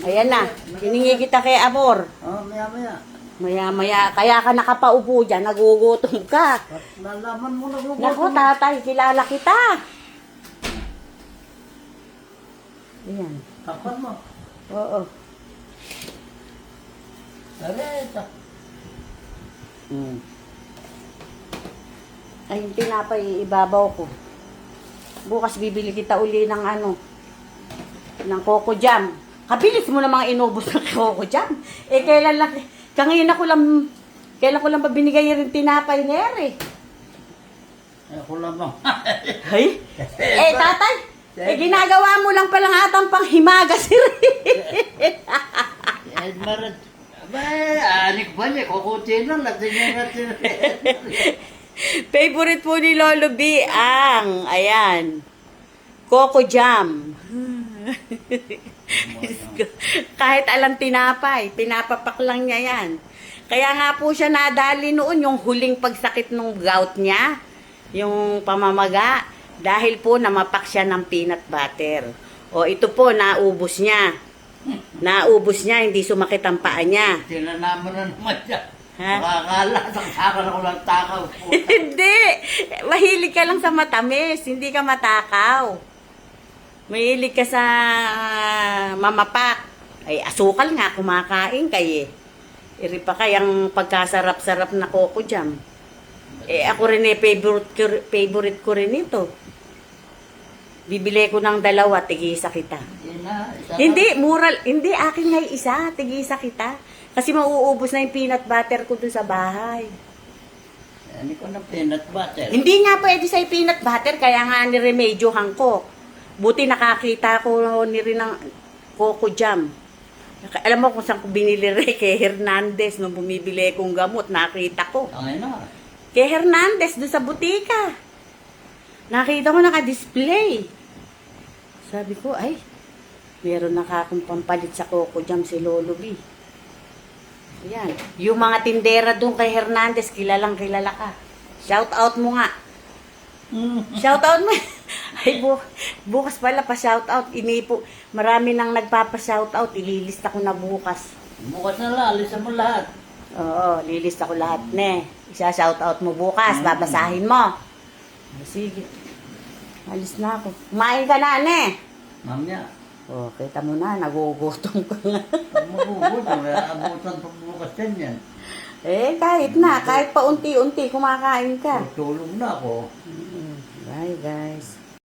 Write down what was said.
Ayan na. Hiningi kita kay Amor. Oh, maya-maya. Maya-maya. Kaya ka nakapaupo dyan. Nagugutom ka. Nalaman mo na gugutom. Naku, tatay. Kilala kita. Ayan. Kapan mo. Oo. Sareta. Ay, yung tinapay, ibabaw ko. Bukas bibili kita uli ng ng Coco Jam. Kabilis mo namang inubos ng Coco Jam. Eh, kailan ko lang ba binigay rin tinapay ni Ere? Ako lang mo. Ay? Eh, tatay, ginagawa mo lang palang atang panghimaga si Eh, marat. Anik ba niya? Kukutin lang. Latin niya natin. Favorite po ni Lolo B ayan, Coco Jam. Kahit alam tinapay, pinapapak lang niya yan. Kaya nga po siya nadali noon yung huling pagsakit ng gout niya, yung pamamaga, dahil po namapak siya ng peanut butter. O ito po, naubos niya. Naubos niya, hindi sumakit ang paa niya. Tinanaman na naman siya. Ha? Makakala, saka na ko lang takaw. Hindi! Mahilig ka lang sa matamis, hindi ka matakaw. Mahilig ka sa mamapak. Ay, asukal nga, kumakain kayo eh. Iri pa kayang pagkasarap-sarap na Coco Jam. Eh, ako rin favorite ko rin ito. Bibili ko ng dalawa, tigisa kita. Hindi, mural. Hindi, akin nga isa, tigisa kita. Kasi mauubos na yung peanut butter ko dun sa bahay. Hindi ko na peanut butter. Hindi nga pwede sa peanut butter, kaya nga niremedyohan ko. Buti nakakita ko ni rin ng Coco Jam. Alam mo kung saan ko binili rin, kay Hernandez, nung bumibili kong gamot, nakita ko. Ay na. Kay Hernandez, doon sa butika. Nakita ko naka-display. Sabi ko, ay, meron nakakong pampalit sa Coco Jam si Lolo B. Ayan. Yung mga tindera doon kay Hernandez, kilalang kilala ka. Shout out mo nga. Shout out mo. Ay, bukas pala pa shout out. Marami nang nagpapa-shout out. Ililista ko na bukas. Bukas na lang, alisan mo lahat. Oo, lilista ko lahat ne. Isa-shout out mo bukas. Babasahin mo. Sige. Alis na ako. Kumain ka na, ne. Mamaya. Oh, kita mo na, nagugutom ko nga. Magugutom, abutan pa bukas yan. Eh, kahit pa unti-unti kumakain ka. Tulog na ako. Bye, guys.